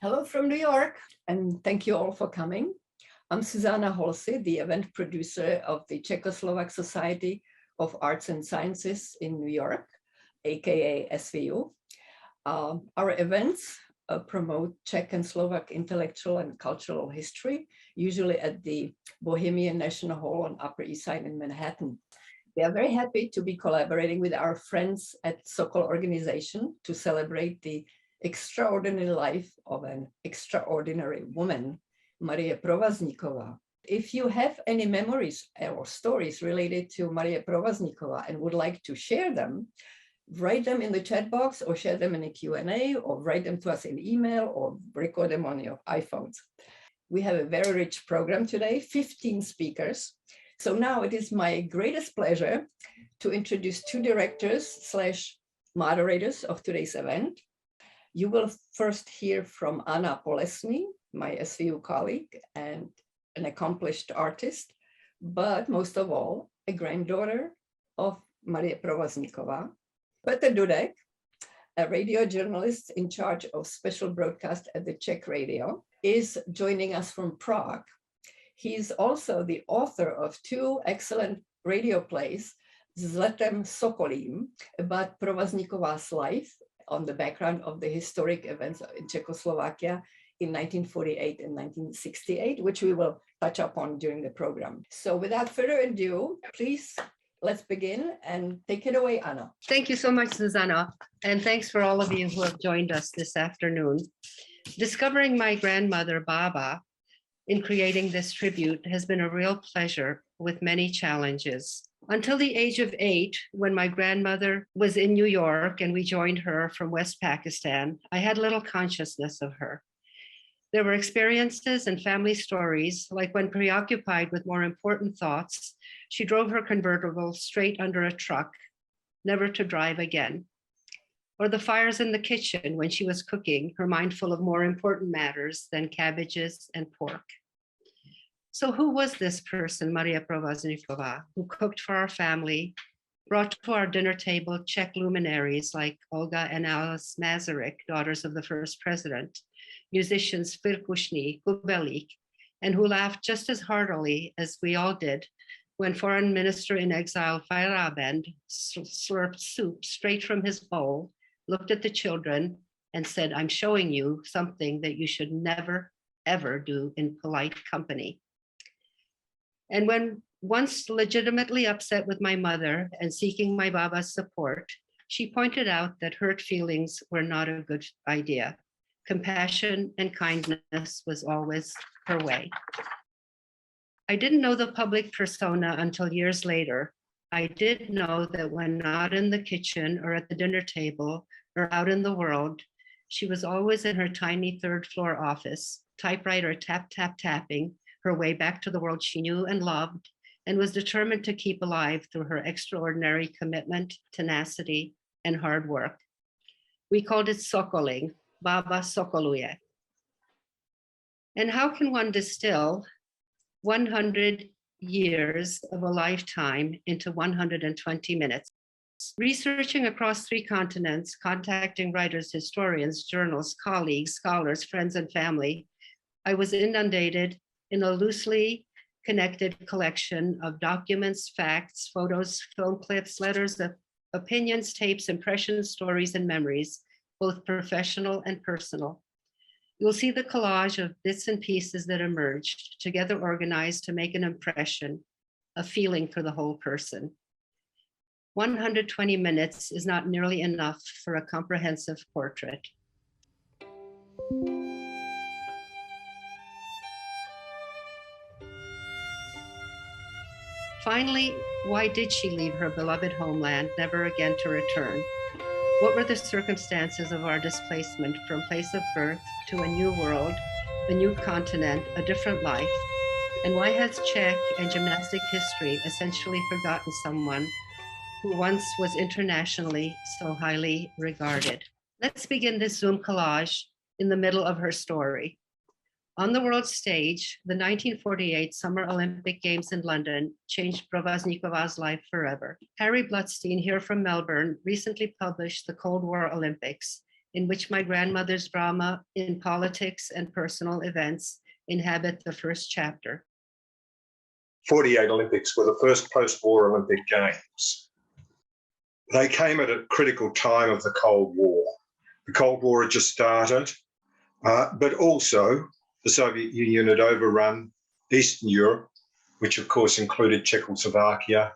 Hello from New York, and thank you all for coming. I'm Suzanna Halsey, the event producer of the Czechoslovak Society of Arts and Sciences in New York, aka SVU. Our events promote Czech and Slovak intellectual and cultural history, usually at the Bohemian National Hall on Upper East Side in Manhattan. We are very happy to be collaborating with our friends at Sokol organization to celebrate the extraordinary life of an extraordinary woman, Marie Provazníková. If you have any memories or stories related to Marie Provazníková and would like to share them, write them in the chat box or share them in a Q&A or write them to us in email or record them on your iPhones. We have a very rich program today, 15 speakers. So now it is my greatest pleasure to introduce two directors / moderators of today's event. You will first hear from Anna Polesny, my SVU colleague and an accomplished artist, but most of all, a granddaughter of Marie Provazníková. Petr Dudek, a radio journalist in charge of special broadcast at the Czech radio, is joining us from Prague. He's also the author of two excellent radio plays, Sletem Sokolím, about Provazníková's life on the background of the historic events in Czechoslovakia in 1948 and 1968, which we will touch upon during the program. So without further ado, please, let's begin and take it away, Anna. Thank you so much, Susanna. And thanks for all of you who have joined us this afternoon. Discovering my grandmother, Baba, in creating this tribute has been a real pleasure with many challenges. Until the age of 8, when my grandmother was in New York and we joined her from West Pakistan, I had little consciousness of her. There were experiences and family stories, like when preoccupied with more important thoughts, she drove her convertible straight under a truck, never to drive again. Or the fires in the kitchen when she was cooking, her mind full of more important matters than cabbages and pork. So who was this person, Marie Provazníková, who cooked for our family, brought to our dinner table Czech luminaries like Olga and Alice Masaryk, daughters of the first president, musicians Firkušný, Kubelik, and who laughed just as heartily as we all did when Foreign Minister in exile Feyerabend slurped soup straight from his bowl, looked at the children and said, "I'm showing you something that you should never, ever do in polite company." And when once legitimately upset with my mother and seeking my Baba's support, she pointed out that hurt feelings were not a good idea. Compassion and kindness was always her way. I didn't know the public persona until years later. I did know that when not in the kitchen or at the dinner table or out in the world, she was always in her tiny third-floor office, typewriter tap, tap, tapping, her way back to the world she knew and loved, and was determined to keep alive through her extraordinary commitment, tenacity, and hard work. We called it Sokoling, Baba Sokoluje. And how can one distill 100 years of a lifetime into 120 minutes? Researching across 3 continents, contacting writers, historians, journals, colleagues, scholars, friends, and family, I was inundated in a loosely connected collection of documents, facts, photos, film clips, letters, opinions, tapes, impressions, stories, and memories, both professional and personal. You'll see the collage of bits and pieces that emerged, together organized to make an impression, a feeling for the whole person. 120 minutes is not nearly enough for a comprehensive portrait. Finally, why did she leave her beloved homeland, never again to return? What were the circumstances of our displacement from place of birth to a new world, a new continent, a different life? And why has Czech and gymnastic history essentially forgotten someone who once was internationally so highly regarded? Let's begin this Zoom collage in the middle of her story. On the world stage, the 1948 Summer Olympic Games in London changed Provazníková's life forever. Harry Blutstein, here from Melbourne, recently published The Cold War Olympics, in which my grandmother's drama in politics and personal events inhabit the first chapter. 48 Olympics were the first post-war Olympic Games. They came at a critical time of the Cold War. The Cold War had just started, but also the Soviet Union had overrun Eastern Europe, which of course included Czechoslovakia,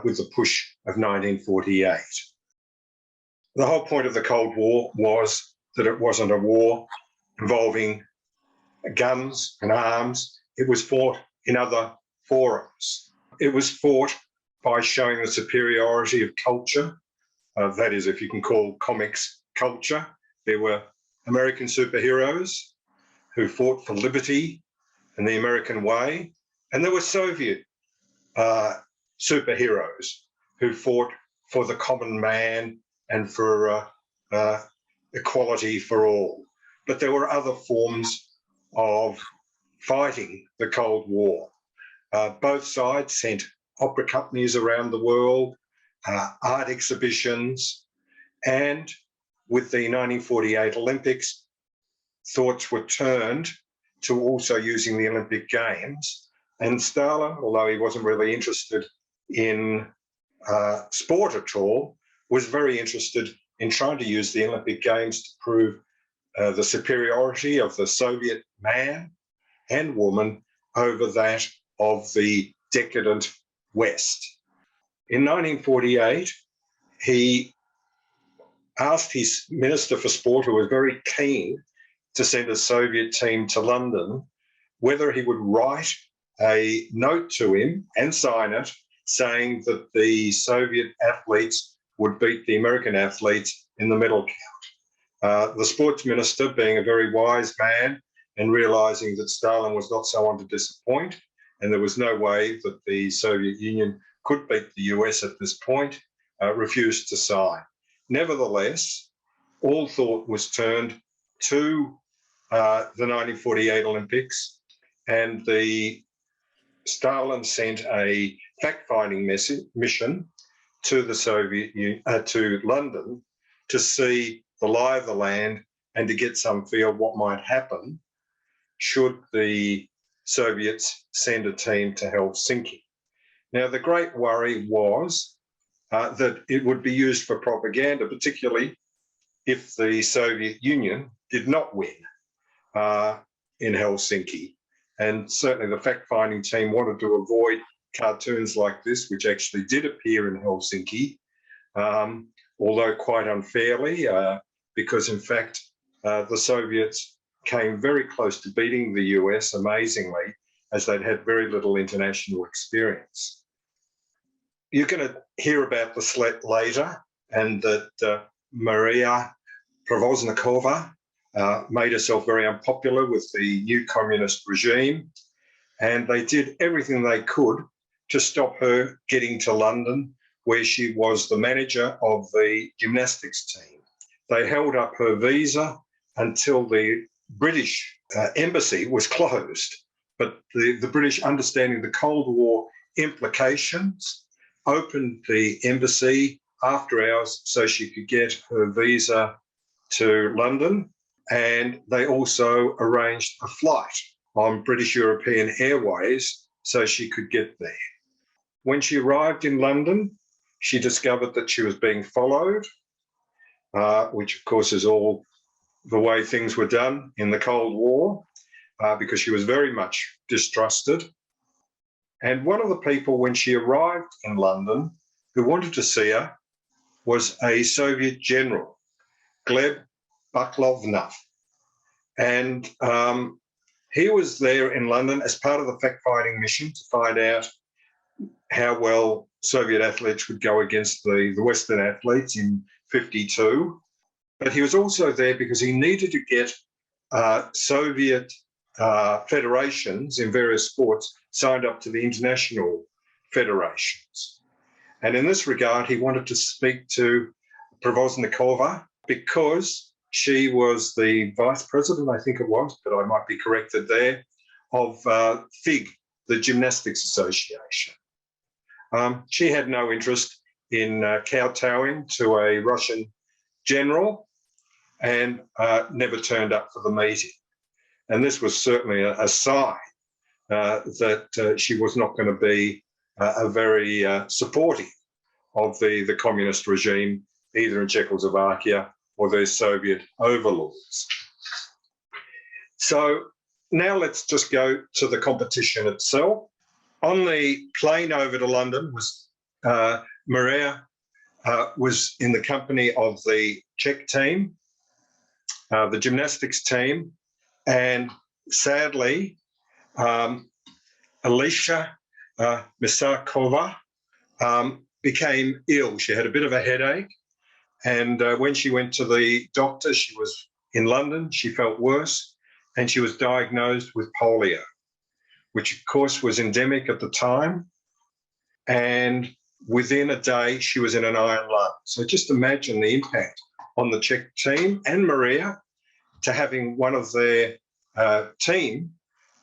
with the push of 1948. The whole point of the Cold War was that it wasn't a war involving guns and arms. It was fought in other forums. It was fought by showing the superiority of culture. That is, if you can call comics culture. There were American superheroes who fought for liberty and the American way, and there were Soviet superheroes who fought for the common man and for equality for all. But there were other forms of fighting the Cold War. Both sides sent opera companies around the world, art exhibitions, and with the 1948 Olympics, thoughts were turned to also using the Olympic Games. And Stalin, although he wasn't really interested in sport at all, was very interested in trying to use the Olympic Games to prove the superiority of the Soviet man and woman over that of the decadent West. In 1948, he asked his Minister for Sport, who was very keen to send a Soviet team to London, whether he would write a note to him and sign it saying that the Soviet athletes would beat the American athletes in the medal count. The sports minister, being a very wise man and realizing that Stalin was not someone to disappoint, and there was no way that the Soviet Union could beat the US at this point, refused to sign. Nevertheless, all thought was turned to the 1948 Olympics, and Stalin sent a fact-finding mission to the Soviet Union, to London, to see the lie of the land and to get some feel what might happen should the Soviets send a team to Helsinki. Now, the great worry was that it would be used for propaganda, particularly if the Soviet Union did not win in Helsinki. And certainly the fact-finding team wanted to avoid cartoons like this, which actually did appear in Helsinki, although quite unfairly, because in fact, the Soviets came very close to beating the US, amazingly, as they'd had very little international experience. You're going to hear about the Slet later, and that Maria Provazníková made herself very unpopular with the new communist regime, and they did everything they could to stop her getting to London, where she was the manager of the gymnastics team. They held up her visa until the British embassy was closed, but the British, understanding the Cold War implications, opened the embassy after hours so she could get her visa to London, and they also arranged a flight on British European Airways so she could get there. When she arrived in London, she discovered that she was being followed, which of course is all the way things were done in the Cold War, because she was very much distrusted. And one of the people, when she arrived in London, who wanted to see her was a Soviet general, Gleb Baklovnev. And he was there in London as part of the fact-finding mission to find out how well Soviet athletes would go against the Western athletes in '52. But he was also there because he needed to get Soviet federations in various sports signed up to the international federations. And in this regard, he wanted to speak to Provazníková because she was the vice president, I think it was, but I might be corrected there, of FIG, the Gymnastics Association. She had no interest in kowtowing to a Russian general, and never turned up for the meeting. And this was certainly a sign that she was not going to be a very supportive of the communist regime, either in Czechoslovakia or their Soviet overlords. So now let's just go to the competition itself. On the plane over to London was Maria was in the company of the Czech team, the gymnastics team, and sadly, Alicia Misakova became ill. She had a bit of a headache, and when she went to the doctor, she was in London, she felt worse, and she was diagnosed with polio, which of course was endemic at the time. And within a day, she was in an iron lung. So just imagine the impact on the Czech team and Maria to having one of their team,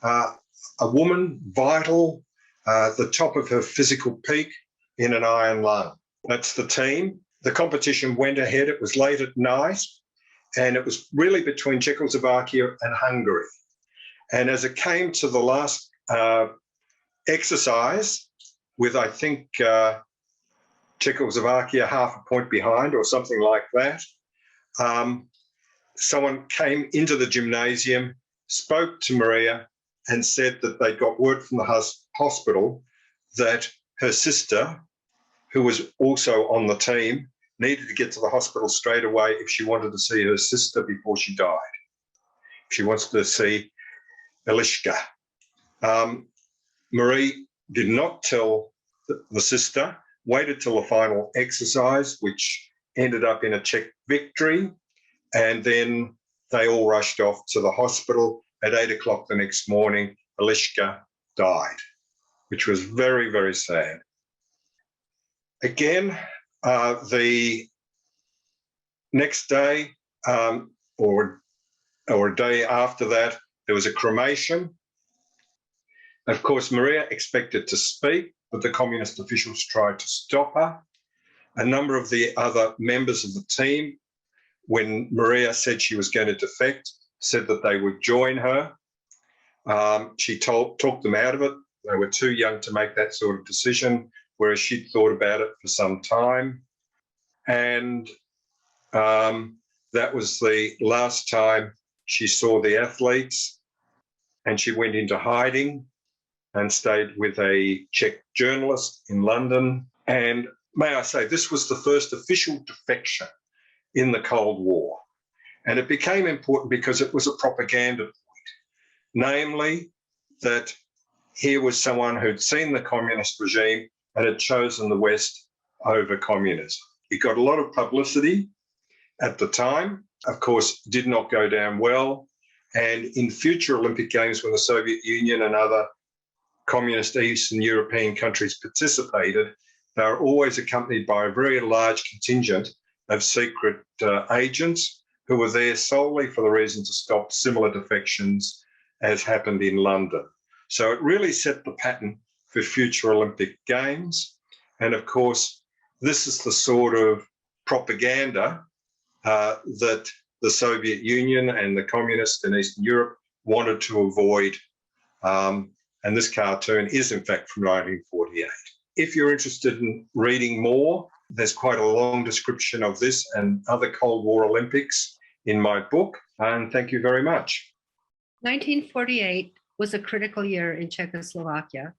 a woman, vital, the top of her physical peak, in an iron lung. That's the team. The competition went ahead. It was late at night, and it was really between Czechoslovakia and Hungary. And as it came to the last exercise, with I think Czechoslovakia half a point behind or something like that, someone came into the gymnasium, spoke to Maria, and said that they got word from the hospital that her sister, who was also on the team, needed to get to the hospital straight away if she wanted to see her sister before she died. She wants to see Eliška. Marie did not tell the sister, waited till the final exercise, which ended up in a Czech victory, and then they all rushed off to the hospital. At 8 o'clock the next morning, Eliška died, which was very, very sad. Again, the next day or a day after that, there was a cremation. Of course, Maria expected to speak, but the communist officials tried to stop her. A number of the other members of the team, when Maria said she was going to defect, said that they would join her. She talked them out of it. They were too young to make that sort of decision, whereas she'd thought about it for some time. And that was the last time she saw the athletes, and she went into hiding and stayed with a Czech journalist in London. And may I say, this was the first official defection in the Cold War. And it became important because it was a propaganda point, namely that here was someone who'd seen the communist regime and had chosen the West over communism. It got a lot of publicity at the time, of course, did not go down well. And in future Olympic Games, when the Soviet Union and other communist Eastern European countries participated, they were always accompanied by a very large contingent of secret agents who were there solely for the reason to stop similar defections as happened in London. So it really set the pattern for future Olympic Games. And of course, this is the sort of propaganda that the Soviet Union and the communists in Eastern Europe wanted to avoid. And this cartoon is, in fact, from 1948. If you're interested in reading more, there's quite a long description of this and other Cold War Olympics in my book. And thank you very much. 1948 was a critical year in Czechoslovakia.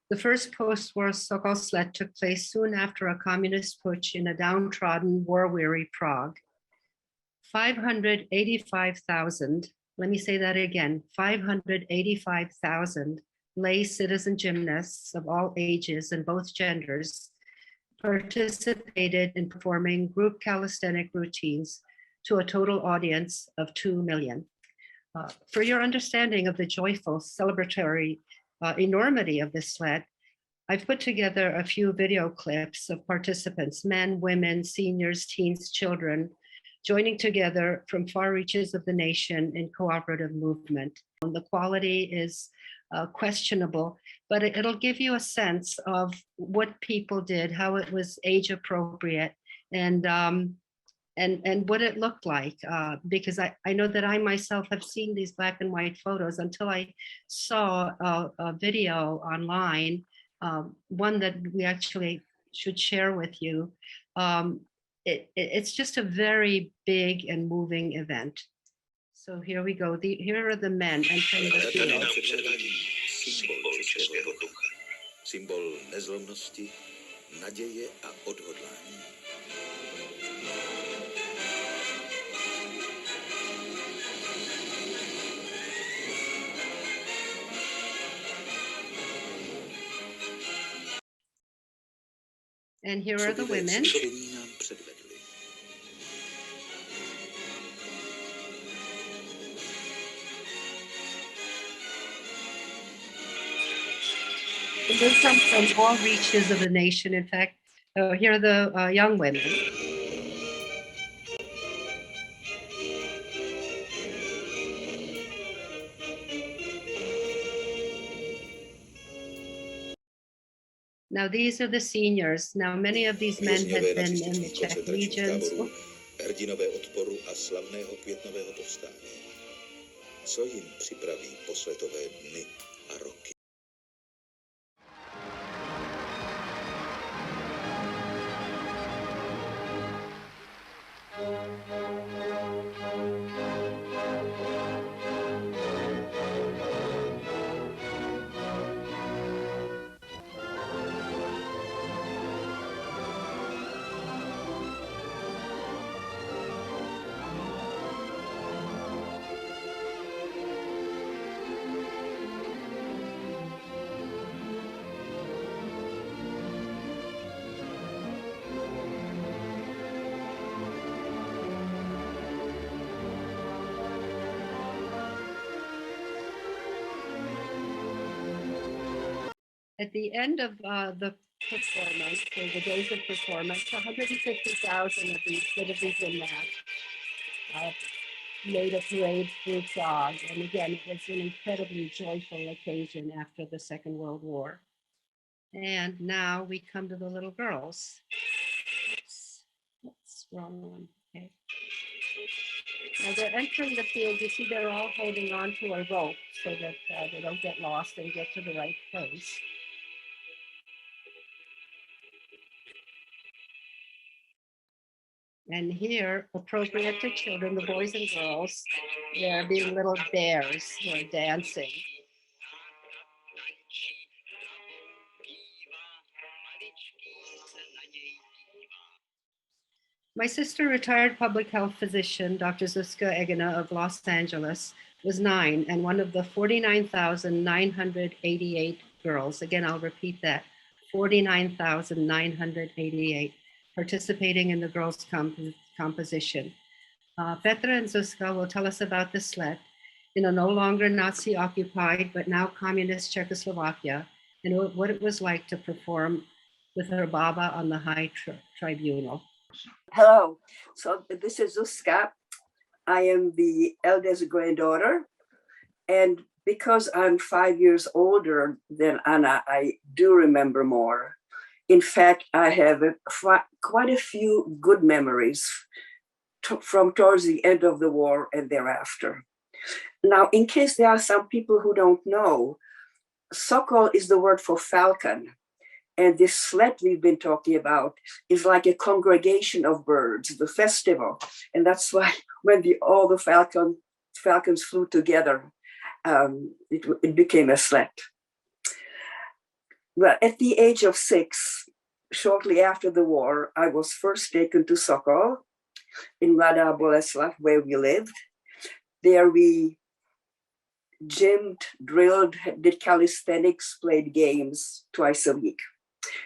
The first post-war Sokol Slet took place soon after a communist putsch in a downtrodden, war-weary Prague. 585,000, let me say that again, 585,000 lay citizen gymnasts of all ages and both genders participated in performing group calisthenic routines to a total audience of 2 million. For your understanding of the joyful, celebratory enormity of this Slet, I've put together a few video clips of participants, men, women, seniors, teens, children, joining together from far reaches of the nation in cooperative movement. The quality is questionable, but it'll give you a sense of what people did, how it was age appropriate, and and what it looked like, because I know that I myself have seen these black and white photos until I saw a video online, one that we actually should share with you. It's just a very big and moving event. So here we go. Here are the men entering the field. Symbol nezlomnosti, naděje a odhodlání. And here are the women. They come from all reaches of the nation. In fact, here are the young women. Now these are the seniors. Now many of these men had been in the Czech legions. Hrdinové odporu a slavného květnového povstání. Co jim připraví posletové dny a roky? At the end of the performance, or the days of performance, 150,000 of these citizens in that made a parade through Prague. And again, it was an incredibly joyful occasion after the Second World War. And now we come to the little girls. What's wrong one? Okay. Now they're entering the field. You see, they're all holding on to a rope so that they don't get lost and get to the right place. And here, appropriate to children, the boys and girls, they're being little bears who are dancing. My sister, retired public health physician, Dr. Zuzka Eggena of Los Angeles, was 9 and one of the 49,988 girls. Again, I'll repeat that, 49,988 participating in the girls' composition. Petr and Zuzka will tell us about the Slet in a no longer Nazi-occupied, but now communist Czechoslovakia, and what it was like to perform with her Baba on the high tribunal. Hello, so this is Zuzka. I am the eldest granddaughter, and because I'm 5 years older than Anna, I do remember more. In fact, I have quite a few good memories from towards the end of the war and thereafter. Now, in case there are some people who don't know, Sokol is the word for falcon. And this Slet we've been talking about is like a congregation of birds, the festival. And that's why when all the falcons flew together, it became a Slet. Well, at the age of 6, shortly after the war, I was first taken to Sokol in Mladá Boleslav, where we lived. There we gymmed, drilled, did calisthenics, played games twice a week.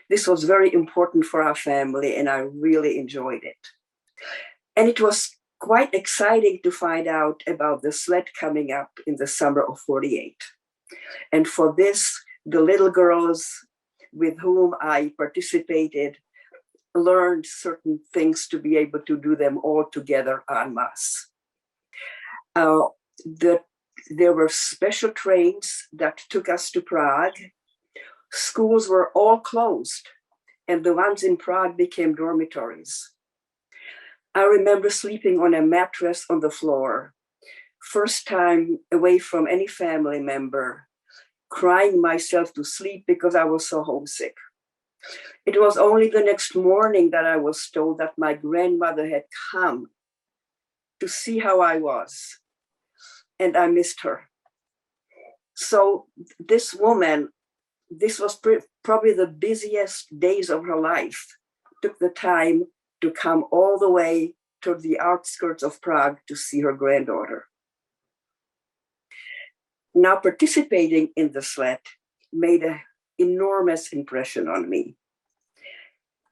This was very important for our family, and I really enjoyed it. And it was quite exciting to find out about the Slet coming up in the summer of 48. And for this, the little girls with whom I participated learned certain things to be able to do them all together en masse. There were special trains that took us to Prague. Schools were all closed, and the ones in Prague became dormitories. I remember sleeping on a mattress on the floor, first time away from any family member, crying myself to sleep because I was so homesick. It was only the next morning that I was told that my grandmother had come to see how I was, and I missed her. So this woman, this was probably the busiest days of her life, took the time to come all the way to the outskirts of Prague to see her granddaughter. Now, participating in the Slet made an enormous impression on me.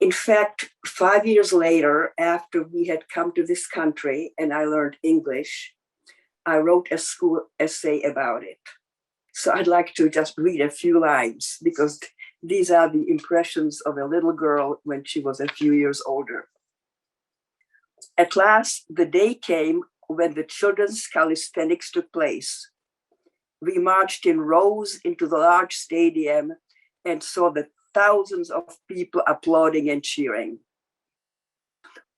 In fact, 5 years later, after we had come to this country and I learned English, I wrote a school essay about it. So I'd like to just read a few lines because these are the impressions of a little girl when she was a few years older. At last, the day came when the children's calisthenics took place. We marched in rows into the large stadium and saw the thousands of people applauding and cheering.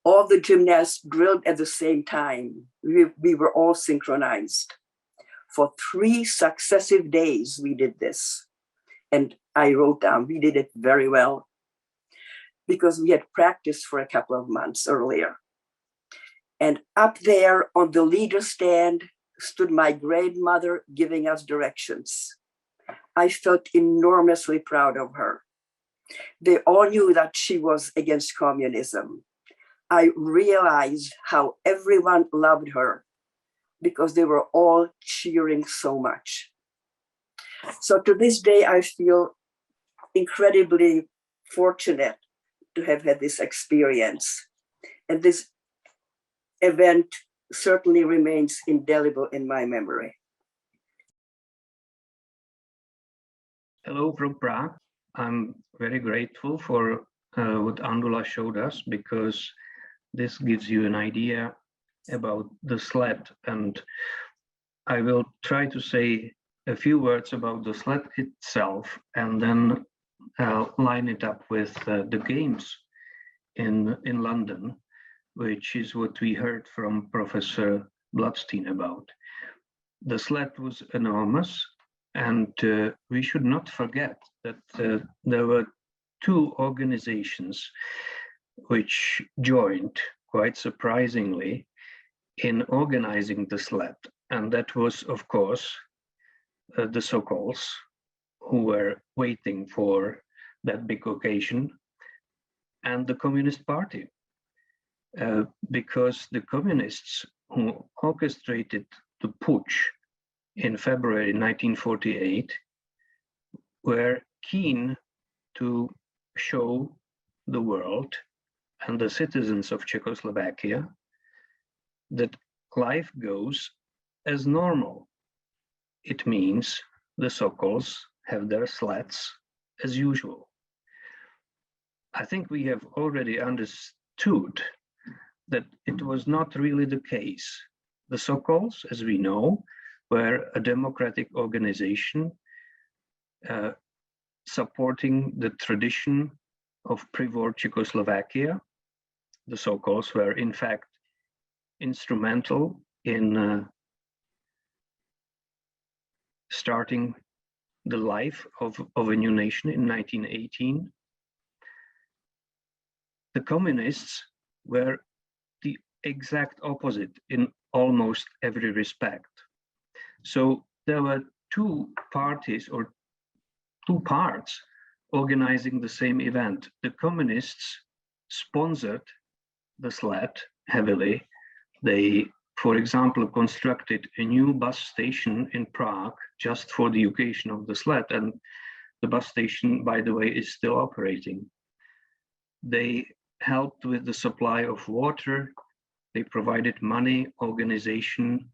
All the gymnasts drilled at the same time. We were all synchronized. For 3 successive days, we did this. And I wrote down, we did it very well because we had practiced for a couple of months earlier. And up there on the leader stand stood my grandmother giving us directions. I felt enormously proud of her. They all knew that she was against communism. I realized how everyone loved her because they were all cheering so much. So to this day, I feel incredibly fortunate to have had this experience. And this event certainly remains indelible in my memory. Hello from Prague. I'm very grateful for what Andula showed us because this gives you an idea about the Slet, and I will try to say a few words about the Slet itself and then line it up with the games in London, which is what we heard from Professor Blutstein about. The Slet was enormous, and we should not forget that there were 2 organizations which joined quite surprisingly in organizing the Slet, and that was, of course, the Sokols, who were waiting for that big occasion, and the Communist Party, because the communists who orchestrated the putsch in February 1948 were keen to show the world and the citizens of Czechoslovakia that life goes as normal. It means the Sokols have their sleds as usual. I think we have already understood that it was not really the case. The Sokols, as we know, were a democratic organization supporting the tradition of pre-war Czechoslovakia. The Sokols were, in fact, instrumental in starting the life of a new nation in 1918. The communists were the exact opposite in almost every respect. So there were 2 parties or 2 parts organizing the same event. The communists sponsored the Slet heavily. They, for example, constructed a new bus station in Prague just for the occasion of the Slet, and the bus station, by the way, is still operating. They helped with the supply of water, they provided money, organization,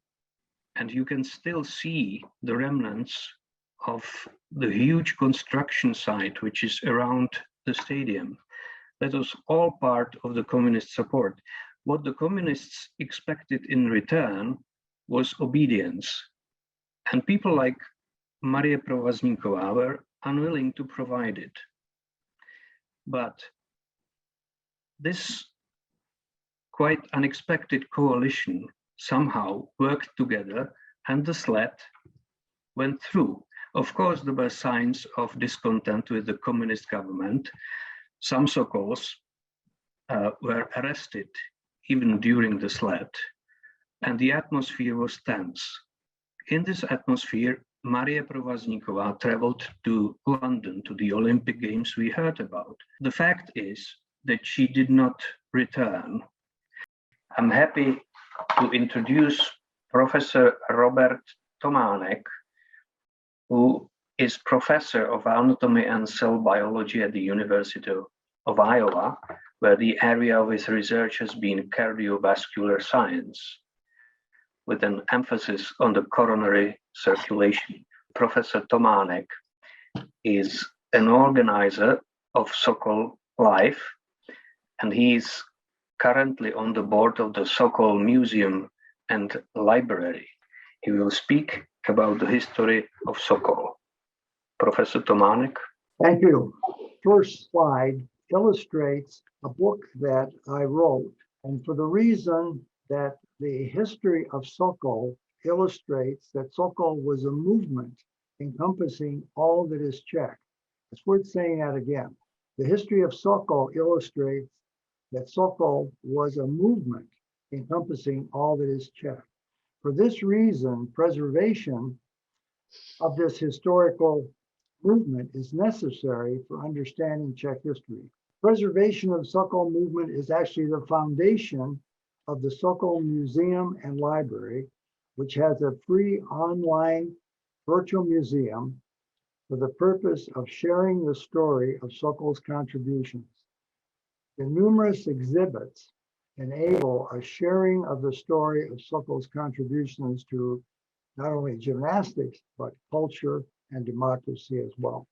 and you can still see the remnants of the huge construction site which is around the stadium. That was all part of the communist support. What the communists expected in return was obedience. And people like Maria Provazníková were unwilling to provide it. But this quite unexpected coalition somehow worked together and the Slet went through. Of course, there were signs of discontent with the communist government. Some Sokols were arrested even during the Slet, and the atmosphere was tense. In this atmosphere, Maria Provazníková traveled to London to the Olympic Games we heard about. The fact is that she did not return. I'm happy to introduce Professor Robert Tomanek, who is professor of anatomy and cell biology at the University of Iowa, where the area of his research has been cardiovascular science, with an emphasis on the coronary circulation. Professor Tomanek is an organizer of Sokol Life, and he is currently on the board of the Sokol Museum and Library. He will speak about the history of Sokol. Professor Tomanek. Thank you. First slide illustrates a book that I wrote, and for the reason that the history of Sokol illustrates that Sokol was a movement encompassing all that is Czech. It's worth saying that again. The history of Sokol illustrates that Sokol was a movement encompassing all that is Czech. For this reason, preservation of this historical movement is necessary for understanding Czech history. Preservation of the Sokol movement is actually the foundation of the Sokol Museum and Library, which has a free online virtual museum for the purpose of sharing the story of Sokol's contributions. The numerous exhibits enable a sharing of the story of Sokol's contributions to not only gymnastics, but culture and democracy as well.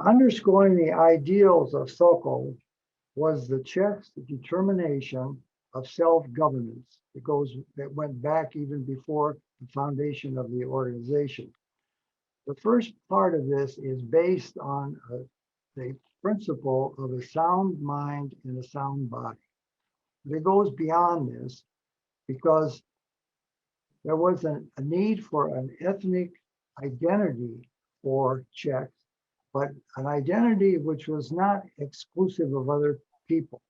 Underscoring the ideals of Sokol was the Czechs' determination of self-governance that went back even before the foundation of the organization. The first part of this is based on the principle of a sound mind and a sound body. It goes beyond this because there was a need for an ethnic identity for Czechs, but an identity which was not exclusive of other people.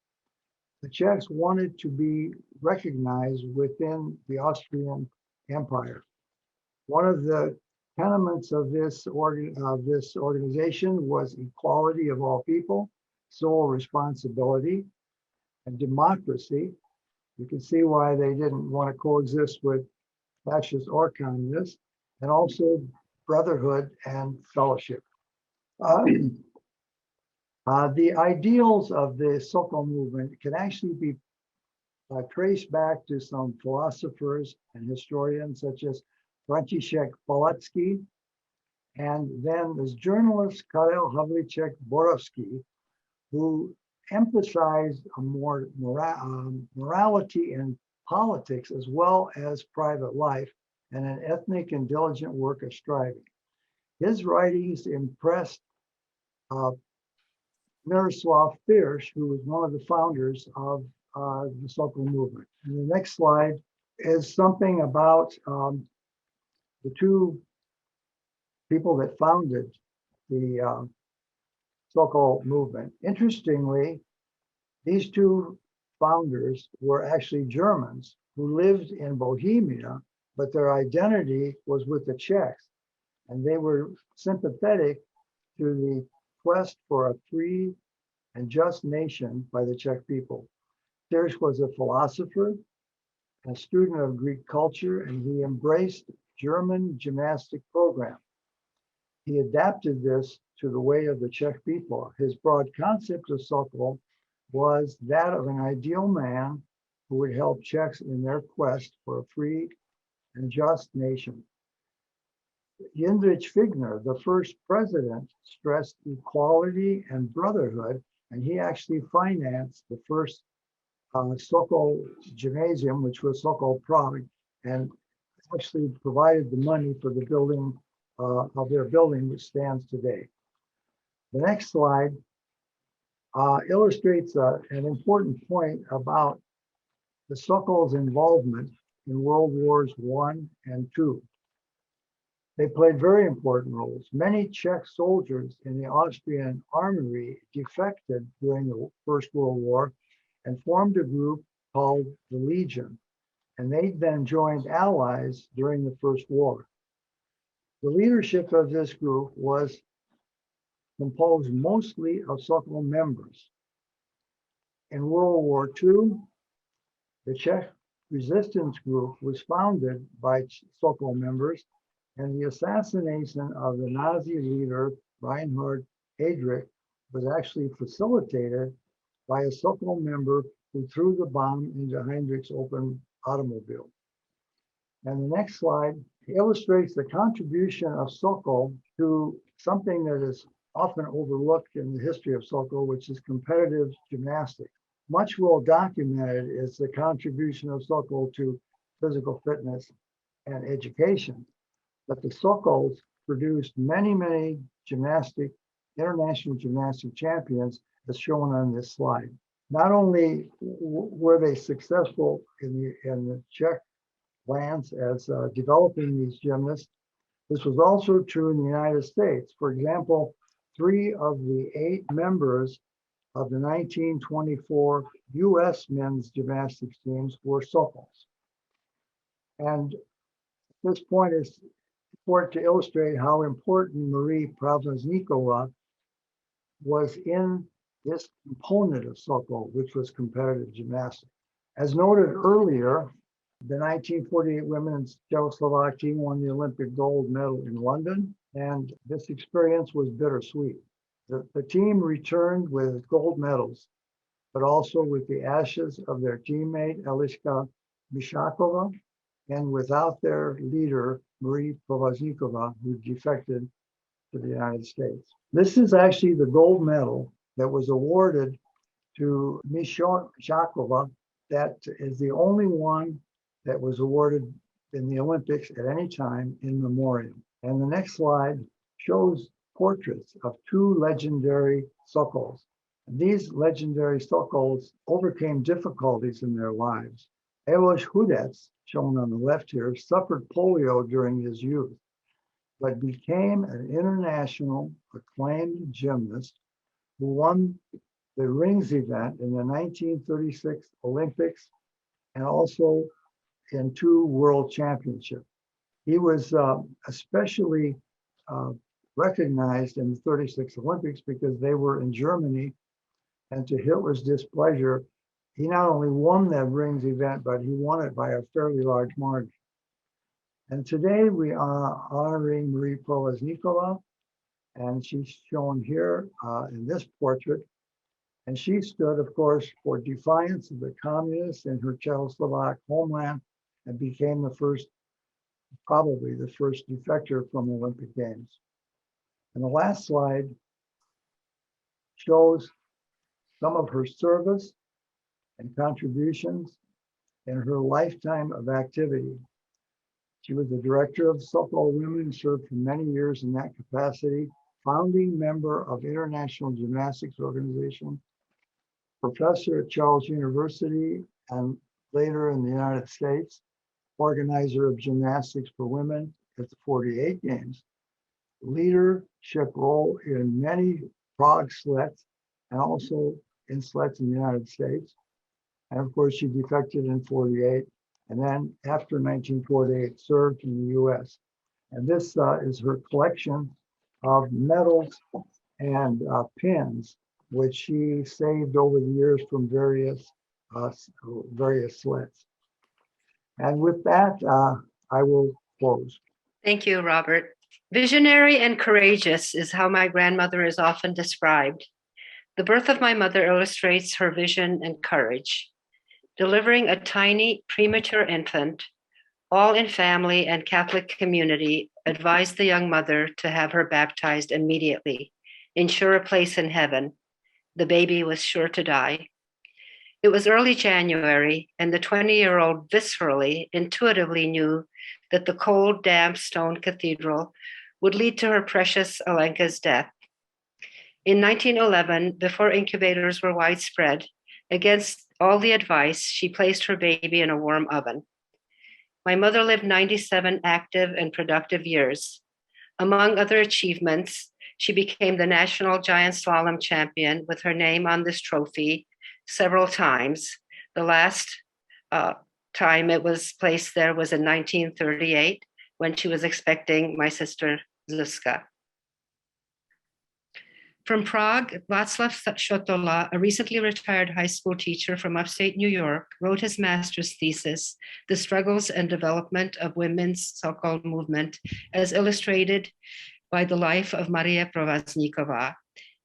The Czechs wanted to be recognized within the Austrian Empire. One of the tenements of this organization was equality of all people, sole responsibility, and democracy. You can see why they didn't want to coexist with fascists or communists, and also brotherhood and fellowship. The ideals of the Sokol movement can actually be traced back to some philosophers and historians such as František Palacký, and then this journalist Karel Havlíček Borovský, who emphasized a more morality in politics as well as private life and an ethnic and diligent work of striving. His writings impressed Miroslav Firš, who was one of the founders of the Sokol movement. And the next slide is something about the two people that founded the Sokol movement. Interestingly, these two founders were actually Germans who lived in Bohemia, but their identity was with the Czechs. And they were sympathetic to the quest for a free and just nation by the Czech people. Firš was a philosopher, a student of Greek culture, and he embraced German gymnastic program. He adapted this to the way of the Czech people. His broad concept of Sokol was that of an ideal man who would help Czechs in their quest for a free and just nation. Jindřich Figner, the first president, stressed equality and brotherhood, and he actually financed the first Sokol Gymnasium, which was Sokol Prague, and actually provided the money for the building of their building, which stands today. The next slide illustrates an important point about the Sokol's involvement in World Wars I and II. They played very important roles. Many Czech soldiers in the Austrian army defected during the First World War and formed a group called the Legion, and they then joined allies during the First War. The leadership of this group was composed mostly of Sokol members. In World War II, the Czech resistance group was founded by Sokol members, and the assassination of the Nazi leader Reinhard Heydrich was actually facilitated by a Sokol member who threw the bomb into Heydrich's open automobile. And the next slide illustrates the contribution of Sokol to something that is often overlooked in the history of Sokol, which is competitive gymnastics. Much well documented is the contribution of Sokol to physical fitness and education. But the Sokols produced many, many international gymnastic champions, as shown on this slide. Not only were they successful in the Czech lands as developing these gymnasts, this was also true in the United States. For example, 3 of the 8 members of the 1924 US men's gymnastics teams were Sokols. And this point is important to illustrate how important Marie Provazníková was in this component of Sokol, which was competitive gymnastics. As noted earlier, the 1948 women's Czechoslovakia team won the Olympic gold medal in London, and this experience was bittersweet. The team returned with gold medals, but also with the ashes of their teammate Eliška Myšáková, and without their leader, Marie Provazníková, who defected to the United States. This is actually the gold medal that was awarded to Myšáková. That is the only one that was awarded in the Olympics at any time in memoriam. And the next slide shows portraits of 2 legendary Sokols. And these legendary Sokols overcame difficulties in their lives. Eloš Hudec, shown on the left here, suffered polio during his youth, but became an international acclaimed gymnast who won the rings event in the 1936 Olympics and also in 2 world championships. He was especially recognized in the 36 Olympics because they were in Germany, and to Hitler's displeasure, he not only won that rings event, but he won it by a fairly large margin. And today we are honoring Marie Provazníková, and she's shown here in this portrait. And she stood, of course, for defiance of the communists in her Czechoslovak homeland and became probably the first defector from the Olympic Games. And the last slide shows some of her service and contributions in her lifetime of activity. She was the director of Sokol Women and served for many years in that capacity, founding member of International Gymnastics Organization, professor at Charles University and later in the United States, organizer of gymnastics for women at the 48 Games, leadership role in many Prague sleds and also in sleds in the United States. And of course, she defected in 48, and then after 1948, served in the US. And this is her collection of medals and pins, which she saved over the years from various sleds. And with that, I will close. Thank you, Robert. Visionary and courageous is how my grandmother is often described. The birth of my mother illustrates her vision and courage. Delivering a tiny premature infant, all in family and Catholic community advised the young mother to have her baptized immediately, ensure a place in heaven. The baby was sure to die. It was early January, and the 20-year-old viscerally, intuitively knew that the cold, damp stone cathedral would lead to her precious Alenka's death. In 1911, before incubators were widespread, against all the advice, she placed her baby in a warm oven. My mother lived 97 active and productive years. Among other achievements, she became the national giant slalom champion with her name on this trophy several times. The last time it was placed there was in 1938 when she was expecting my sister Zuzka. From Prague, Václav Šotola, a recently retired high school teacher from upstate New York, wrote his master's thesis, The Struggles and Development of Women's Sokol Movement, as illustrated by the life of Maria Provazníková.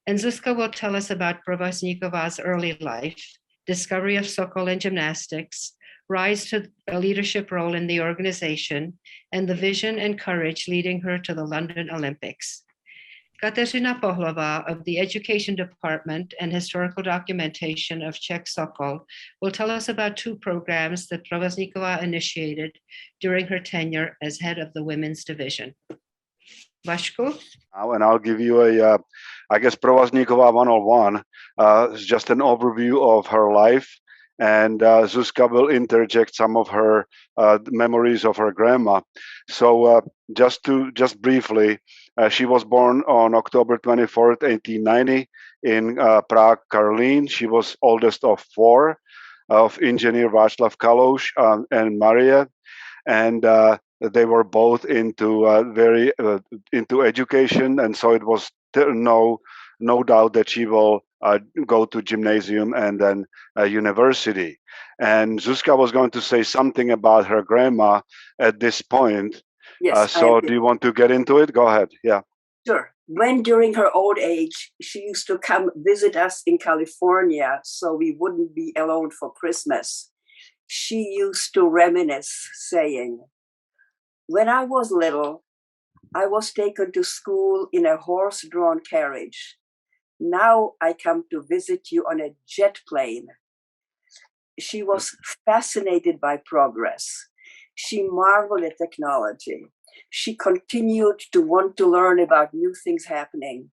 And Zuzka will tell us about Provazníková's early life, discovery of Sokol in gymnastics, rise to a leadership role in the organization, and the vision and courage leading her to the London Olympics. Kateřina Pohlová of the Education Department and Historical Documentation of Czech Sokol will tell us about two programs that Provazníková initiated during her tenure as head of the women's division. Vašku? And I'll give you I guess Provazníková 101 is just an overview of her life. And Zuzka will interject some of her memories of her grandma. So just briefly, she was born on October 24th, 1890 in Prague, Karlín. She was oldest of four, of engineer Václav Kalouš and Maria. And they were both into into education. And so it was no doubt that she will go to gymnasium and then university. And Zuzka was going to say something about her grandma at this point. Yes. So do you want to get into it? Go ahead. Yeah. Sure. When during her old age, she used to come visit us in California so we wouldn't be alone for Christmas. She used to reminisce, saying, "When I was little, I was taken to school in a horse-drawn carriage. Now I come to visit you on a jet plane." She was fascinated by progress. She marveled at technology. She continued to want to learn about new things happening.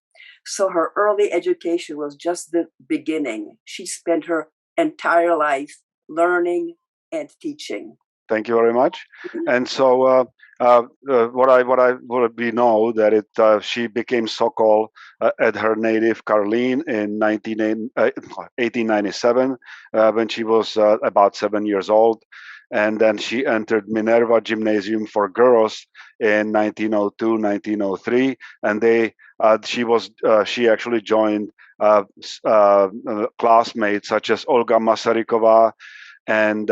So her early education was just the beginning. She spent her entire life learning and teaching. Thank you very much. And so we know that she became Sokol at her native Karlín in 1897 when she was about 7 years old. And then she entered Minerva Gymnasium for girls in 1902, 1903. And she actually joined classmates such as Olga Masaryková, and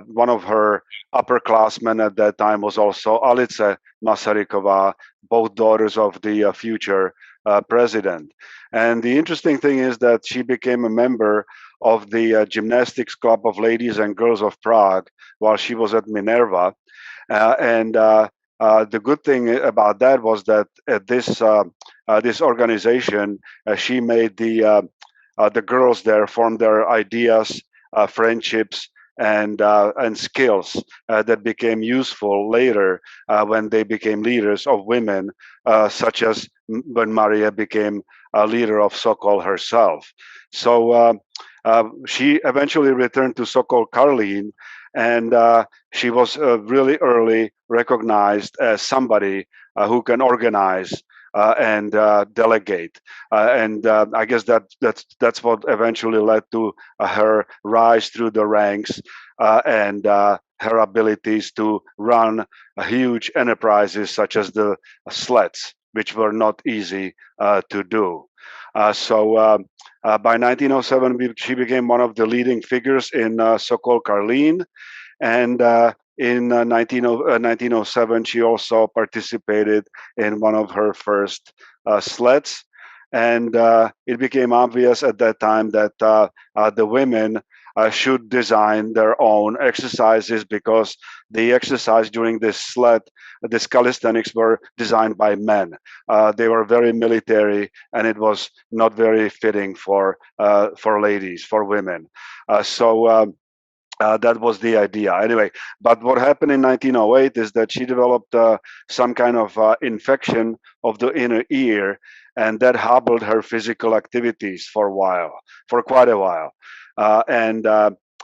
one of her upperclassmen at that time was also Alice Masaryková, both daughters of the future president. And the interesting thing is that she became a member of the Gymnastics Club of Ladies and Girls of Prague while she was at Minerva. The good thing about that was that at this organization, she made the girls there form their ideas, friendships, and skills that became useful later when they became leaders of women, such as when Maria became a leader of Sokol herself. So she eventually returned to Sokol Karlín, and she was really early recognized as somebody who can organize and delegate, and I guess that's what eventually led to her rise through the ranks and her abilities to run huge enterprises such as the Slets, which were not easy to do. So by 1907, she became one of the leading figures in Sokol Karlín, and in 1907, she also participated in one of her first sleds. And it became obvious at that time that the women should design their own exercises, because the exercise during this sled, this calisthenics, were designed by men. They were very military, and it was not very fitting for ladies, for women. That was the idea. Anyway, but what happened in 1908 is that she developed some kind of infection of the inner ear, and that hobbled her physical activities for quite a while. and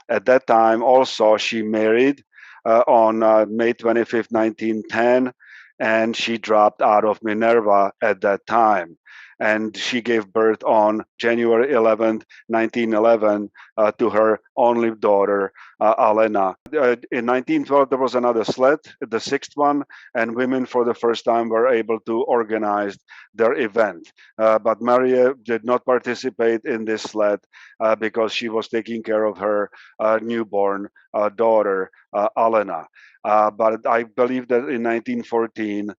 at that time also she married on May 25th, 1910, and she dropped out of Minerva at that time. And she gave birth on January 11th, 1911, to her only daughter, Alena. In 1912, there was another Slet, the sixth one, and women for the first time were able to organize their event. But Maria did not participate in this Slet because she was taking care of her newborn daughter, Alena. But I believe that in 1914,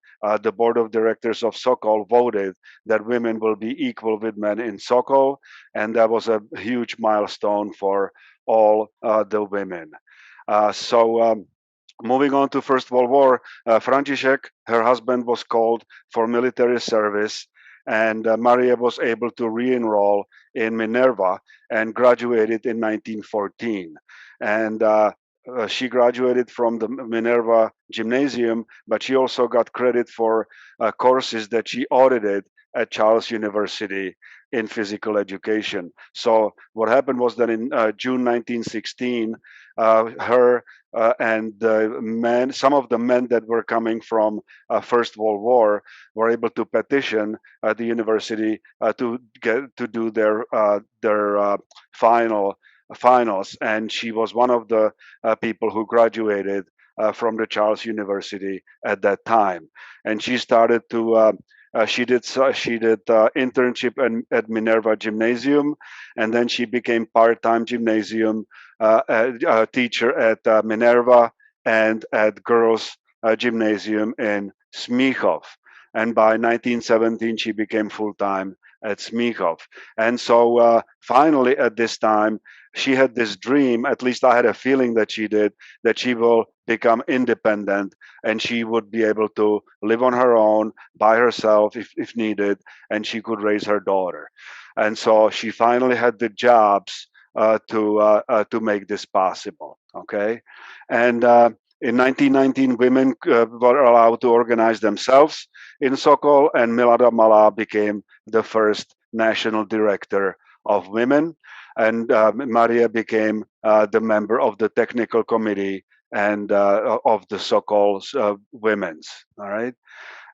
the board of directors of Sokol voted that women will be equal with men in Sokol, and that was a huge milestone for all the women. Moving on to First World War, František, her husband, was called for military service, and Maria was able to re-enroll in Minerva and graduated in 1914. And she graduated from the Minerva Gymnasium, but she also got credit for courses that she audited at Charles University in physical education. So what happened was that in June 1916, her and the men, some of the men that were coming from First World War, were able to petition the university to do their finals, and she was one of the people who graduated from the Charles University at that time. And she started to she did internship at Minerva Gymnasium, and then she became part-time gymnasium teacher at Minerva and at girls gymnasium in Smíchov. And by 1917, she became full-time at Smíchov. And so finally at this time, she had this dream, at least I had a feeling that she did, that she will become independent and she would be able to live on her own by herself if needed, and she could raise her daughter. And so she finally had the jobs to make this possible, okay? And in 1919, women were allowed to organize themselves in Sokol, and Milada Malá became the first national director of women, and Maria became the member of the technical committee and of the Sokol's women's, all right?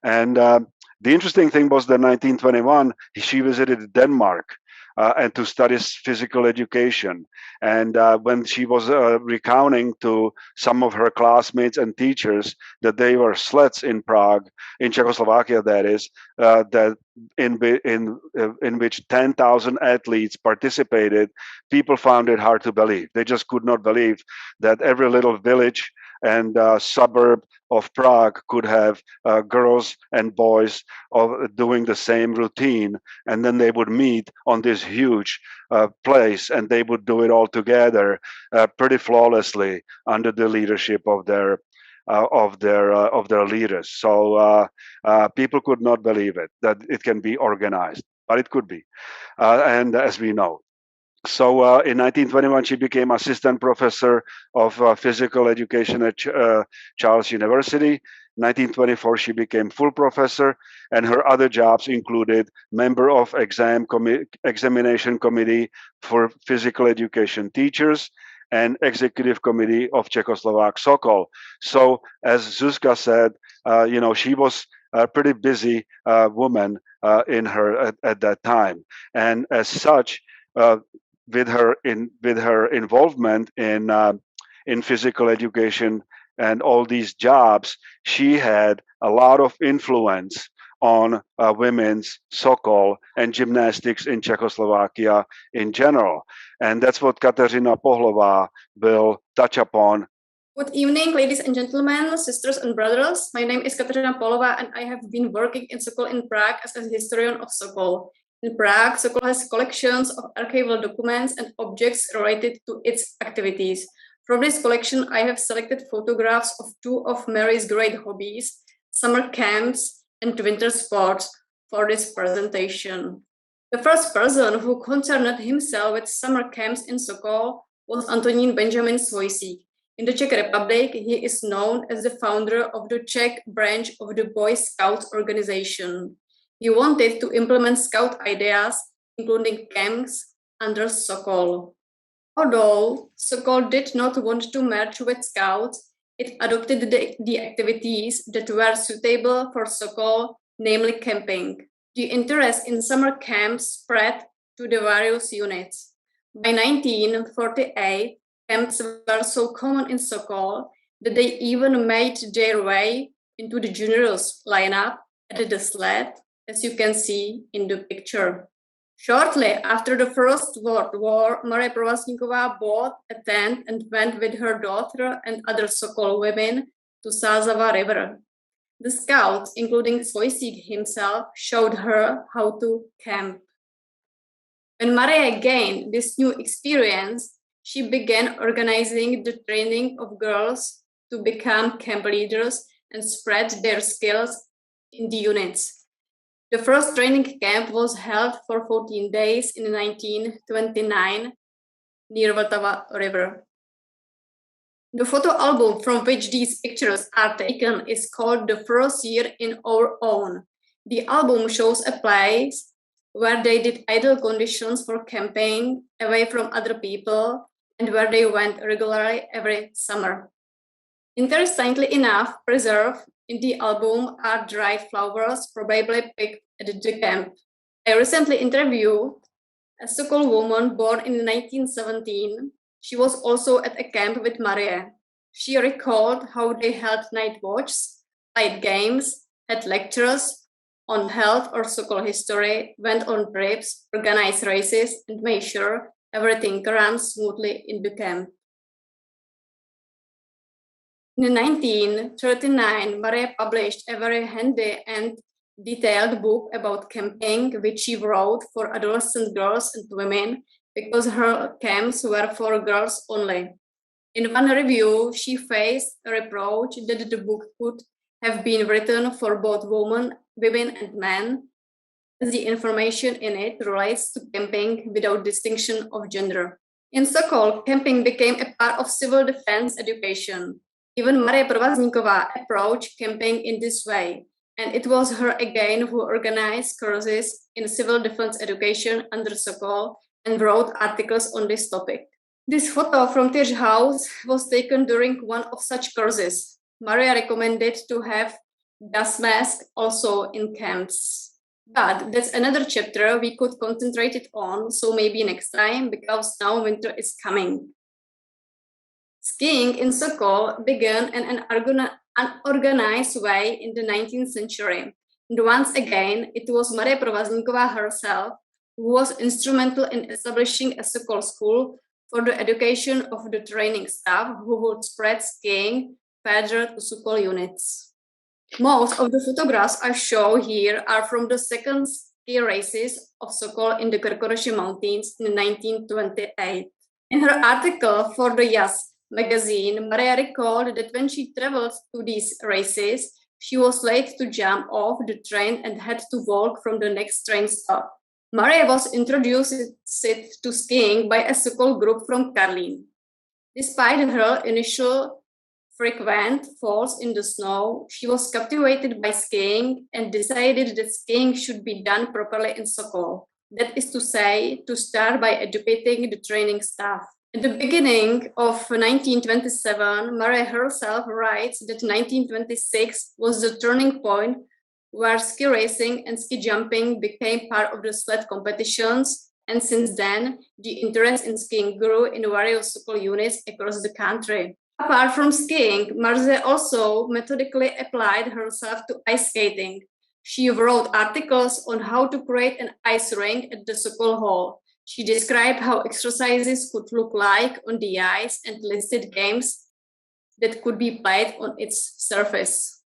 And the interesting thing was that 1921, she visited Denmark and to study physical education. And when she was recounting to some of her classmates and teachers that they were sleds in Prague, in Czechoslovakia, that is, that in which 10,000 athletes participated, people found it hard to believe. They just could not believe that every little village and suburb of Prague could have girls and boys doing the same routine, and then they would meet on this huge place, and they would do it all together pretty flawlessly under the leadership of their leaders. So people could not believe it, that it can be organized, but it could be, and as we know. So in 1921, she became assistant professor of physical education at Charles University. 1924, she became full professor, and her other jobs included member of examination committee for physical education teachers and executive committee of Czechoslovak Sokol. So as Zuzka said, she was a pretty busy woman in her at that time, and as such, with her involvement in physical education and all these jobs, she had a lot of influence on women's Sokol and gymnastics in Czechoslovakia in general. And that's what Kateřina Pohlová will touch upon. Good evening, ladies and gentlemen, sisters and brothers. My name is Kateřina Pohlová, and I have been working in Sokol in Prague as a historian of Sokol. In Prague, Sokol has collections of archival documents and objects related to its activities. From this collection, I have selected photographs of two of Mary's great hobbies, summer camps and winter sports, for this presentation. The first person who concerned himself with summer camps in Sokol was Antonín Benjamin Svojsík. In the Czech Republic, he is known as the founder of the Czech branch of the Boy Scouts organization. He wanted to implement scout ideas, including camps under Sokol. Although Sokol did not want to merge with Scouts, it adopted the activities that were suitable for Sokol, namely camping. The interest in summer camps spread to the various units. By 1948, camps were so common in Sokol that they even made their way into the juniors lineup at the Slet, as you can see in the picture. Shortly after the First World War, Marie Provazníková bought a tent and went with her daughter and other Sokol women to Sázava River. The Scouts, including Svojsík himself, showed her how to camp. When Marie gained this new experience, she began organizing the training of girls to become camp leaders and spread their skills in the units. The first training camp was held for 14 days in 1929 near Vltava River. The photo album from which these pictures are taken is called The First Year in Our Own. The album shows a place where they did ideal conditions for camping away from other people and where they went regularly every summer. Interestingly enough, preserved in the album are dried flowers, probably picked at the camp. I recently interviewed a Sokol woman born in 1917. She was also at a camp with Marie. She recalled how they held night watches, played games, had lectures on health or Sokol history, went on trips, organized races, and made sure everything ran smoothly in the camp. In 1939, Marie published a very handy and detailed book about camping, which she wrote for adolescent girls and women because her camps were for girls only. In one review, she faced a reproach that the book could have been written for both women and men, as the information in it relates to camping without distinction of gender. In Sokol, camping became a part of civil defense education. Even Marie Provazníková approached camping in this way, and it was her again who organized courses in civil defense education under Sokol and wrote articles on this topic. This photo from Tyr's house was taken during one of such courses. Maria recommended to have gas mask also in camps. But that's another chapter we could concentrate it on, so maybe next time, because now winter is coming. Skiing in Sokol began in an unorganized way in the 19th century. And once again, it was Marie Provazníková herself who was instrumental in establishing a Sokol school for the education of the training staff who would spread skiing further to Sokol units. Most of the photographs I show here are from the second ski races of Sokol in the Krkonoše Mountains in 1928. In her article for the Yas magazine, Maria recalled that when she traveled to these races, she was late to jump off the train and had to walk from the next train stop. Maria was introduced to skiing by a Sokol group from Karlín. Despite her initial frequent falls in the snow, she was captivated by skiing and decided that skiing should be done properly in Sokol. That is to say, to start by educating the training staff. At the beginning of 1927, Maria herself writes that 1926 was the turning point where ski racing and ski jumping became part of the sled competitions, and since then, the interest in skiing grew in various Sokol units across the country. Apart from skiing, Marze also methodically applied herself to ice skating. She wrote articles on how to create an ice rink at the Sokol Hall. She described how exercises could look like on the ice and listed games that could be played on its surface.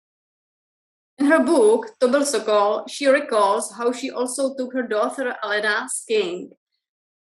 In her book, To byl Sokol, she recalls how she also took her daughter Alena skiing.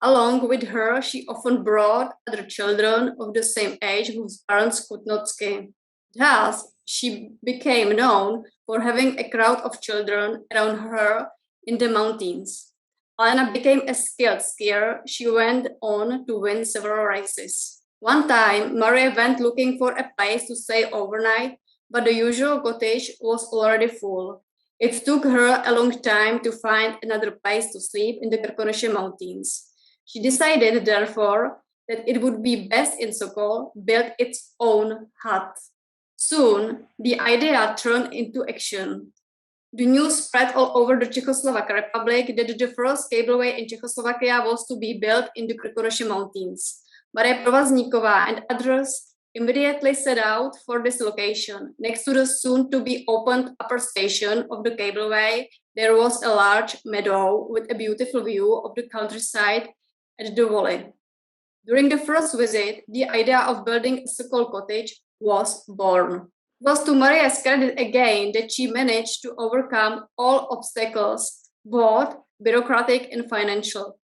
Along with her, she often brought other children of the same age whose parents could not ski. Thus, she became known for having a crowd of children around her in the mountains. Alena became a skilled skier. She went on to win several races. One time, Maria went looking for a place to stay overnight, but the usual cottage was already full. It took her a long time to find another place to sleep in the Krkonoše Mountains. She decided, therefore, that it would be best in Sokol build its own hut. Soon, the idea turned into action. The news spread all over the Czechoslovak Republic that the first cableway in Czechoslovakia was to be built in the Krkonoše Mountains. Marie Provazníková and others immediately set out for this location. Next to the soon-to-be opened upper station of the cableway, there was a large meadow with a beautiful view of the countryside at the valley. During the first visit, the idea of building a Sokol cottage was born. It was to Maria's credit again that she managed to overcome all obstacles, both bureaucratic and financial.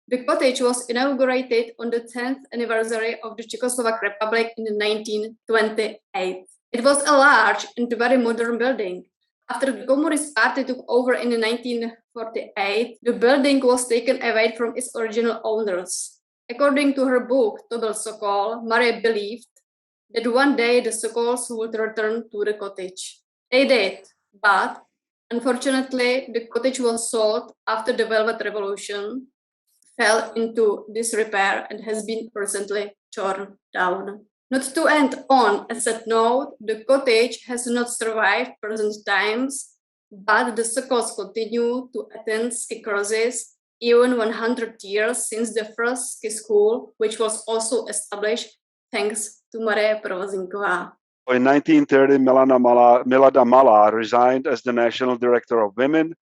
The cottage was inaugurated on the 10th anniversary of the Czechoslovak Republic in 1928. It was a large and very modern building. After the Communist Party took over in 1948, the building was taken away from its original owners. According to her book, To byl Sokol, Marie believed that one day the Sokols would return to the cottage. They did, but unfortunately, the cottage was sold after the Velvet Revolution, fell into disrepair, and has been recently torn down. Not to end on a sad note, the cottage has not survived present times, but the Sokols continue to attend ski courses even 100 years since the first ski school, which was also established thanks to Marie Provazníková. In 1930, Milada Mala resigned as the National Director of Women,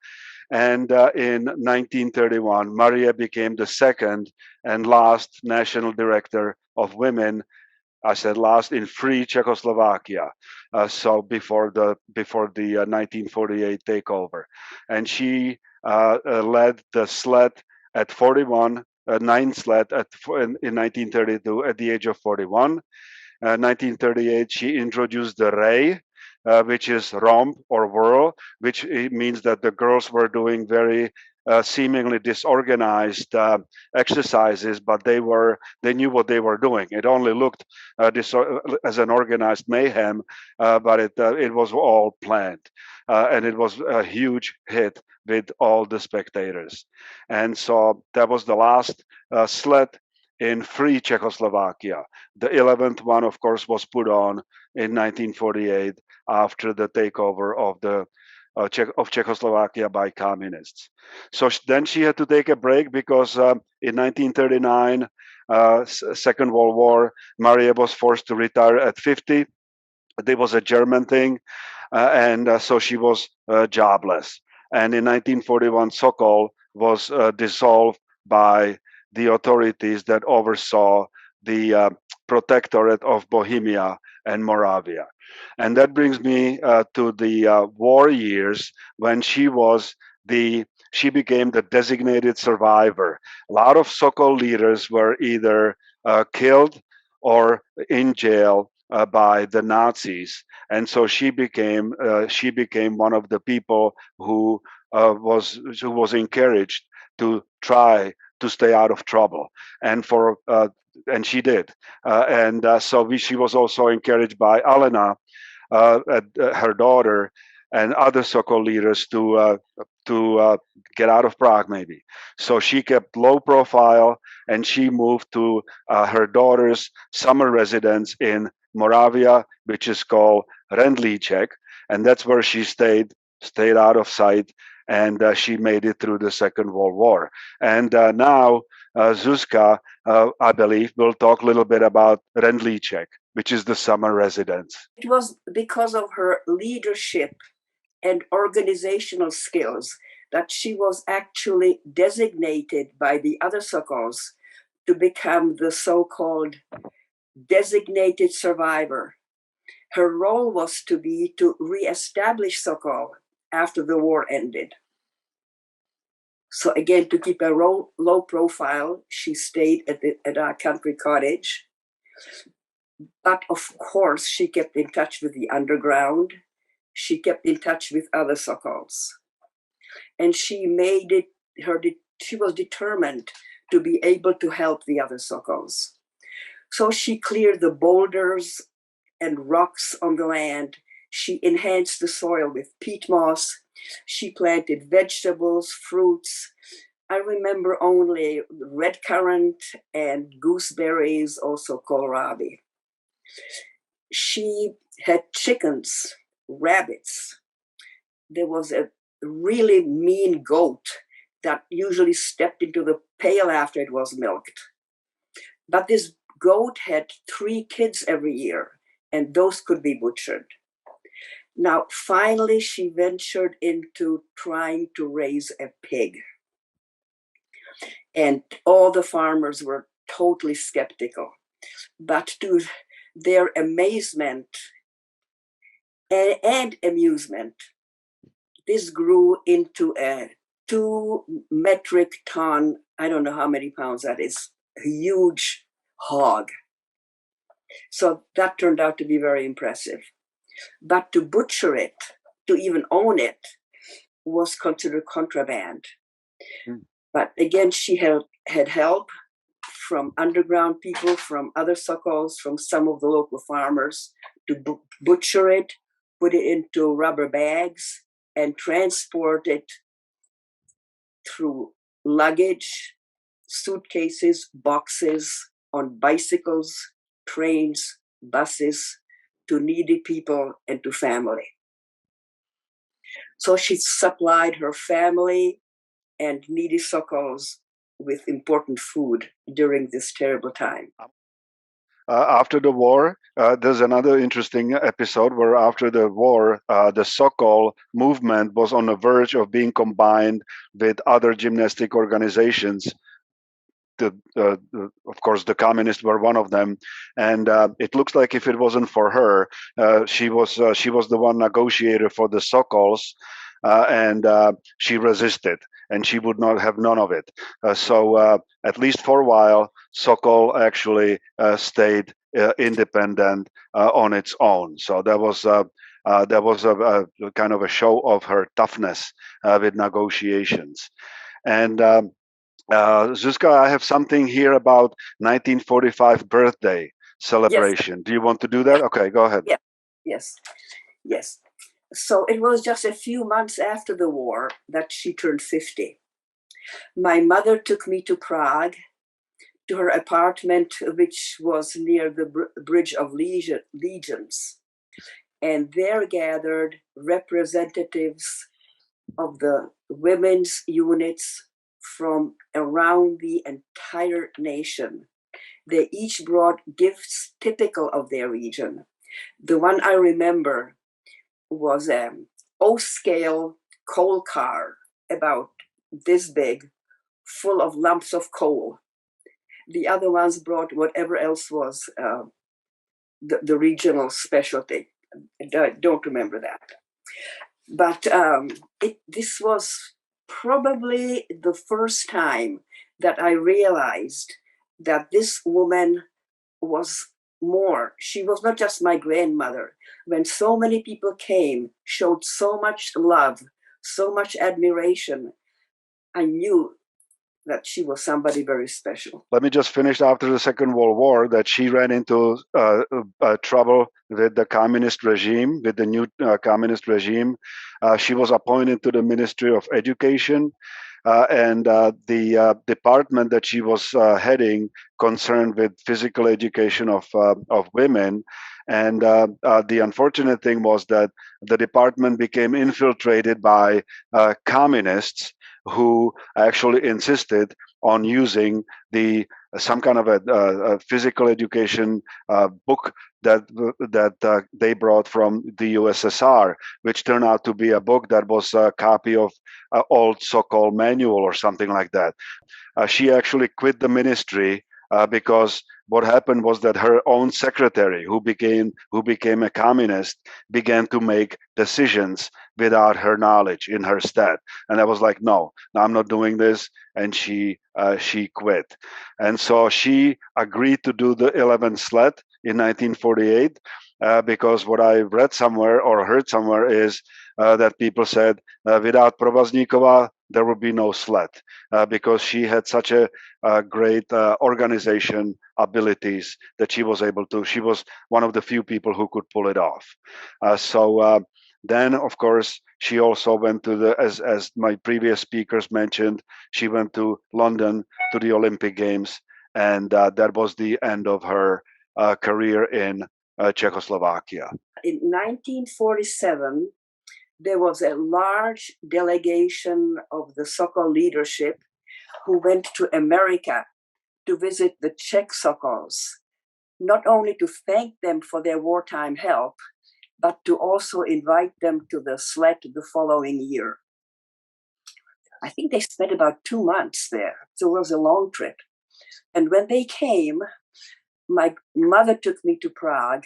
and in 1931, Maria became the second and last National Director of Women. I said last in free Czechoslovakia, so before the 1948 takeover, and she led the Slet at 41, 9 Slet in 1932 at the age of 41. 1938, she introduced the Ray, which is romp or whirl, which means that the girls were doing very seemingly disorganized exercises, but they knew what they were doing. It only looked as an organized mayhem, but it was all planned, and it was a huge hit with all the spectators. And so that was the last Slet in free Czechoslovakia. The 11th one, of course, was put on in 1948 after the takeover of Czechoslovakia by communists. So then she had to take a break because in 1939, Second World War, Maria was forced to retire at 50. It was a German thing, and so she was jobless. And in 1941, Sokol was dissolved by the authorities that oversaw the Protectorate of Bohemia and Moravia. And that brings me to the war years when she became the designated survivor. A lot of Sokol leaders were either killed or in jail by the Nazis, and so she became one of the people who was encouraged to try to stay out of trouble, and she did, so she was also encouraged by Alena, her daughter, and other Sokol leaders to get out of Prague, maybe. So she kept low profile, and she moved to her daughter's summer residence in Moravia, which is called Rendlíček, and that's where she stayed out of sight, and she made it through the Second World War. And now Zuzka, I believe, will talk a little bit about Rendlíček, which is the summer residence. It was because of her leadership and organizational skills that she was actually designated by the other Sokols to become the so-called designated survivor. Her role was to re-establish Sokol after the war ended. So again, to keep a low profile, she stayed at our country cottage. But of course, she kept in touch with the underground. She kept in touch with other Sokols. And she was determined to be able to help the other Sokols. So she cleared the boulders and rocks on the land. She enhanced the soil with peat moss. She planted vegetables, fruits, I remember only red currant and gooseberries, also kohlrabi. She had chickens, rabbits. There was a really mean goat that usually stepped into the pail after it was milked. But this goat had 3 kids every year, and those could be butchered. Now, finally, she ventured into trying to raise a pig. And all the farmers were totally skeptical. But to their amazement and amusement, this grew into a 2 metric ton, I don't know how many pounds that is, a huge hog. So that turned out to be very impressive. But to butcher it, to even own it, was considered contraband. But again, she had help from underground people, from other Sokols, from some of the local farmers to butcher it, put it into rubber bags, and transport it through luggage, suitcases, boxes, on bicycles, trains, buses, to needy people and to family. So she supplied her family and needy Sokols with important food during this terrible time. After the war, there's another interesting episode where after the war, the Sokol movement was on the verge of being combined with other gymnastic organizations. Of course, the communists were one of them, and it looks like if it wasn't for her, she was the one negotiator for the Sokols, and she resisted, and she would not have none of it. So at least for a while, Sokol actually stayed independent on its own. So that was a kind of a show of her toughness with negotiations, and. Zuzka, I have something here about 1945 birthday celebration. Yes. Do you want to do that? Okay, go ahead. Yeah. Yes. So it was just a few months after the war that she turned 50. My mother took me to Prague, to her apartment, which was near the Bridge of Legions. And there gathered representatives of the women's units from around the entire nation. They each brought gifts typical of their region. The one I remember was an O-scale coal car, about this big, full of lumps of coal. The other ones brought whatever else was the regional specialty. I don't remember that. But this was probably the first time that I realized that this woman was more. She was not just my grandmother. When so many people came, showed so much love, so much admiration, I knew that she was somebody very special. Let me just finish after the Second World War that she ran into trouble with the communist regime, with the new communist regime. She was appointed to the Ministry of Education, and the department that she was heading concerned with physical education of women. And the unfortunate thing was that the department became infiltrated by communists who actually insisted on using some kind of a physical education book that they brought from the USSR, which turned out to be a book that was a copy of an old Sokol manual or something like that. She actually quit the ministry because what happened was that her own secretary, who became a communist, began to make decisions without her knowledge in her stead. And I was like, no, I'm not doing this. And she quit. And so she agreed to do the 11th Slet in 1948 because what I read somewhere or heard somewhere is that people said without Provazníková, there would be no Slet because she had such a great organization abilities that she was able to. She was one of the few people who could pull it off. So Then, of course, she also went to the, as my previous speakers mentioned, she went to London to the Olympic Games, and that was the end of her career in Czechoslovakia. In 1947, there was a large delegation of the Sokol leadership who went to America to visit the Czech Sokols, not only to thank them for their wartime help, but to also invite them to the Slet the following year. I think they spent about 2 months there, so it was a long trip. And when they came, my mother took me to Prague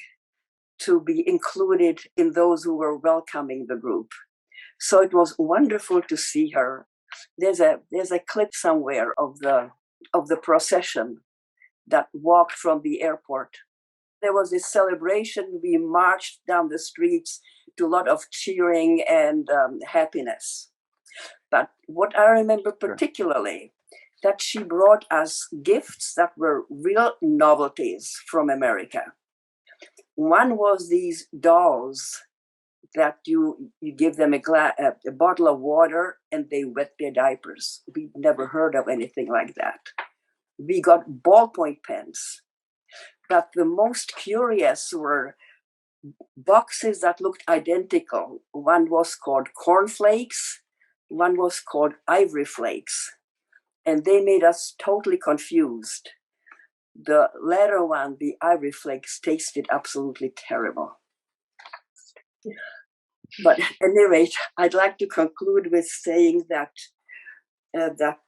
to be included in those who were welcoming the group. So it was wonderful to see her. There's a clip somewhere of the procession that walked from the airport. There was this celebration. We marched down the streets to a lot of cheering and happiness. But what I remember particularly, that she brought us gifts that were real novelties from America. One was these dolls that you give them a bottle of water and they wet their diapers. We'd never heard of anything like that. We got ballpoint pens, but the most curious were boxes that looked identical. One was called cornflakes, one was called ivory flakes, and they made us totally confused. The latter one, the ivory flakes, tasted absolutely terrible. But at any rate, I'd like to conclude with saying that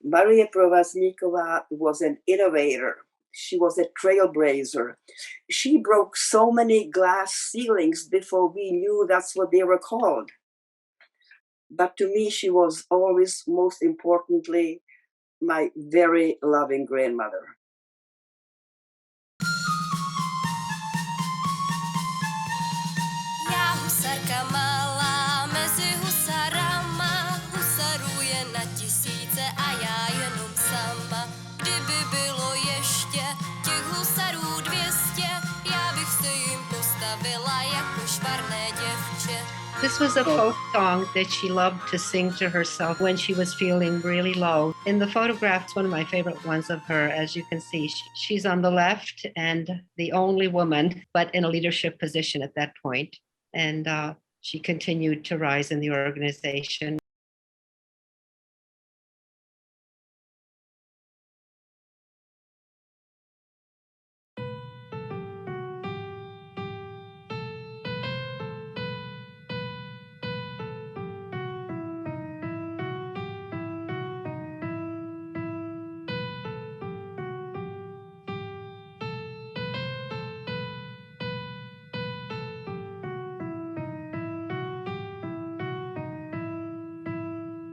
Maria Provazníková was an innovator. She was a trailblazer. She broke so many glass ceilings before we knew that's what they were called. But to me, she was always, most importantly, my very loving grandmother. This was a folk song that she loved to sing to herself when she was feeling really low. In the photograph, it's one of my favorite ones of her. As you can see, she's on the left and the only woman, but in a leadership position at that point. And she continued to rise in the organization.